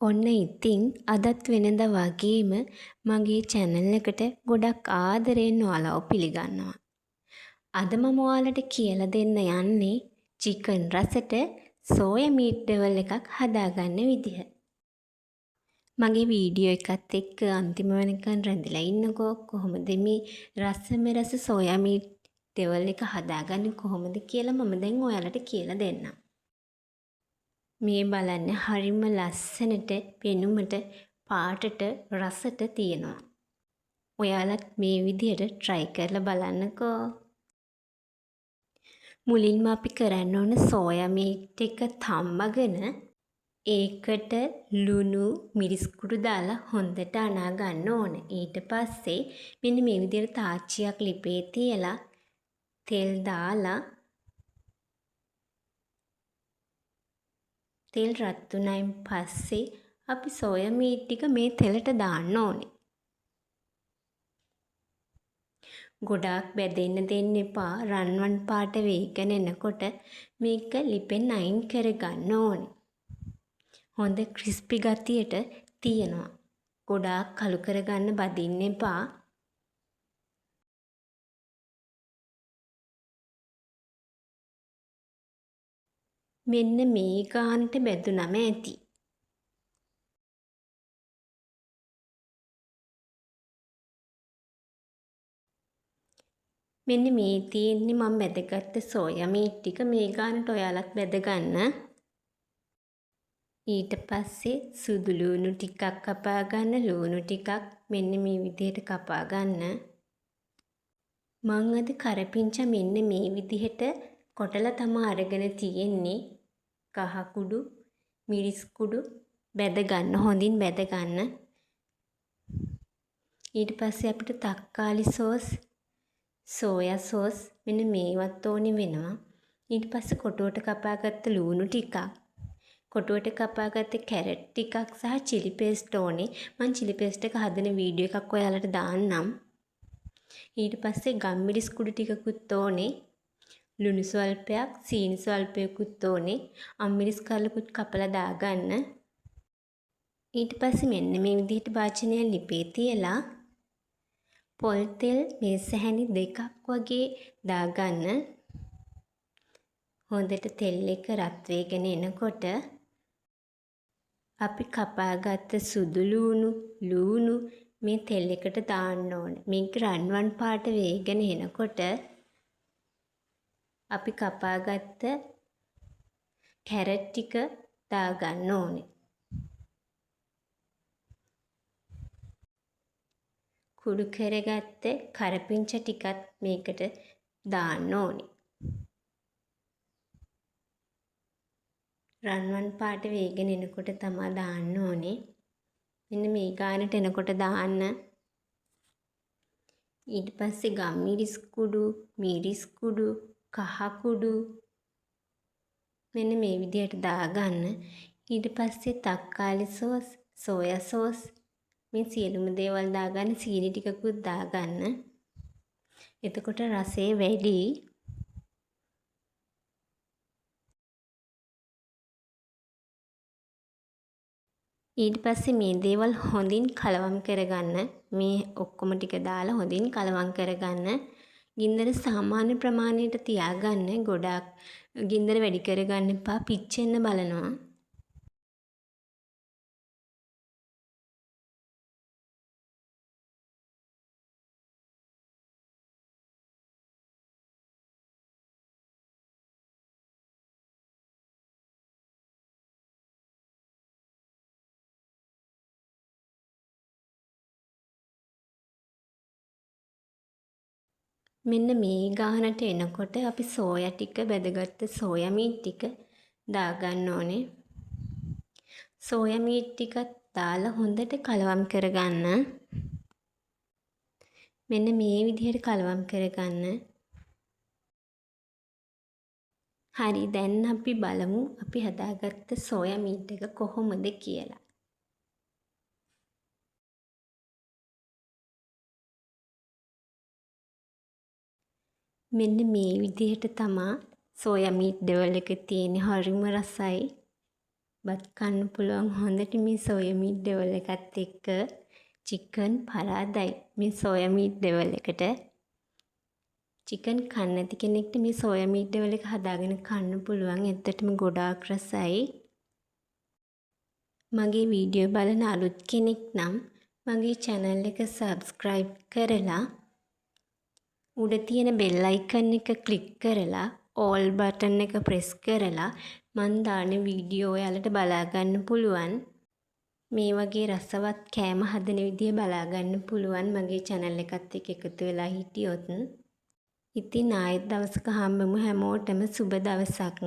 ඔන්න ඉතින් අදත් වෙනද වගේම මගේ channel එකට ගොඩක් ආදරයෙන් ඔයාලව පිළිගන්නවා. අද මම ඔයාලට කියලා දෙන්න යන්නේ chicken රසට soya meat ඩවල් එකක් හදාගන්න විදිහ. මගේ වීඩියෝ එකත් එක්ක අන්තිම වෙනකන් රැඳිලා ඉන්නකෝ. කොහොමද මේ රස soya meat ඩවල් එක හදාගන්නේ කොහොමද කියලා මම දැන් ඔයාලට කියලා දෙන්නම්. මේ බලන්න හරිම ලස්සනට පෙනුමට පාටට රසට තියෙනවා. ඔයාලත් මේ විදිහට try කරලා බලන්නකෝ. මුලින්ම අපි කරන්න ඕන සෝයා මීට් එක තම්බගෙන ඒකට ලුණු මිරිස් කුඩු දාලා හොඳට අනා ගන්න ඕන. ඊට පස්සේ මෙන්න මේ විදිහට තාච්චියක් ලිපේ තියලා තෙල් දාලා තෙල් රත් වුණායින් පස්සේ අපි සෝයා මීට් ටික මේ තෙලට දාන්න ඕනේ. ගොඩාක් බැදෙන්න දෙන්න එපා. රන්වන් පාට වේගන එනකොට මේක ලිපෙන් අයින් කරගන්න ඕනේ. හොඳ ක්‍රිස්පි ගතියට තියෙනවා. ගොඩාක් කළු කරගන්න බදින්න එපා. මෙන්න මේ ගානට බැදුනම ඇති. මෙන්න මේ තියෙන්නේ මම බැදගත්ත සෝයා මීට් ටික. මේ ගානට ඔයාලත් බැදගන්න. ඊට පස්සේ සුදු ලූණු ටිකක් කපා ගන්න. ලූණු ටිකක් මෙන්න මේ විදිහට කපා ගන්න. මං අද කරපිංචා මෙන්න මේ විදිහට කොටලා තමයි අරගෙන තියෙන්නේ. කහ කුඩු, මිරිස් කුඩු බැද ගන්න, හොඳින් බැද ගන්න. ඊට පස්සේ අපිට තක්කාලි සෝස්, සෝයා සෝස් මෙන්න මේවත් ඕනි වෙනවා. ඊට පස්සේ කොටුවට කපාගත්ත ලූණු ටිකක්, කොටුවට කපාගත්ත කැරට් ටිකක් සහ chili paste ඕනේ. මම chili paste එක හදන වීඩියෝ එකක් ඔයාලට දාන්නම්. ඊට පස්සේ ගම්මිරිස් කුඩු ටිකකුත් ඕනේ. ලුණු ස්වල්පයක්, සීනි ස්වල්පයකුත් ඕනේ. අම්මිරිස් කල්ලකුත් කපලා දාගන්න. ඊට පස්සේ මෙන්න මේ විදිහට භාජනය ලිපේ තියලා පොල් තෙල් මේසැහැනි දෙකක් වගේ දාගන්න. හොඳට තෙල් එක රත් වේගෙන එනකොට අපි කපාගත්ත සුදු ලූණු මේ තෙල් එකට දාන්න ඕන. මේක රන්වන් පාට වේගෙන එනකොට අපි කපාගත්ත කැරට් ටික දාගන්න ඕනේ. කුඩු කරගත්ත කරපිංචා ටිකත් මේකට දාන්න ඕනේ. රන්වන් පාට වේගෙන එනකොට තමයි දාන්න ඕනේ. මෙන්න මේ ගානට එනකොට දාන්න. ඊට පස්සේ ගම්මිරිස් කුඩු, මිරිස් කුඩු, කහ කුඩු මෙන්න මේ විදිහට දාගන්න. ඊට පස්සේ තක්කාලි සෝස්, සෝයා සෝස් මේ සියලුම දේවල් දාගන්න. සීනි ටිකකුත් දාගන්න. එතකොට රසය වැඩි. ඊට පස්සේ මේ දේවල් හොඳින් කලවම් කරගන්න. මේ ඔක්කොම ටික දාලා හොඳින් කලවම් කරගන්න. ගින්දර සාමාන්‍ය ප්‍රමාණයට තියාගන්න. ගොඩාක් ගින්දර වැඩි කරගන්න එපා. පිච්චෙන්න බලනවා. මෙන්න මේ ගානට එනකොට අපි සෝයා ටික බැදගත්ත සෝයා මීට් ටික දාගන්න ඕනේ. සෝයා මීට් ටිකත් දාලා හොඳට කලවම් කරගන්න. මෙන්න මේ විදිහට කලවම් කරගන්න. හරි, දැන් අපි බලමු අපි හදාගත්ත සෝයා මීට් එක කොහොමද කියලා. මෙන්න මේ විදිහට තමා සෝයා මීට් ඩවල් එක තියෙන්නේ. හරිම රසයි. බත් කන්න පුළුවන් හොඳට මේ සෝයා මීට් ඩෙවල් එකත් එක්ක. චිකන් පරාදයි මේ සෝයා මීට් ඩෙවල් එකට. චිකන් කන්න නැති කෙනෙක්ට මේ සෝයා මීට් ඩෙවල් එක හදාගෙන කන්න පුළුවන්. ඇත්තටම ගොඩාක් රසයි. මගේ වීඩියෝ බලන අලුත් කෙනෙක් නම් මගේ channel එක subscribe කරලා උඩ තියෙන bell icon එක click කරලා all button එක press කරලා මන් දාන වීඩියෝ ඔයාලට බලා ගන්න පුළුවන්. මේ වගේ රසවත් කෑම හදන විදිය බලා ගන්න පුළුවන් මගේ channel එකත් එක්ක එකතු වෙලා හිටියොත්. ඉතින් ආයෙත් දවසක හම්බෙමු. හැමෝටම සුබ දවසක්.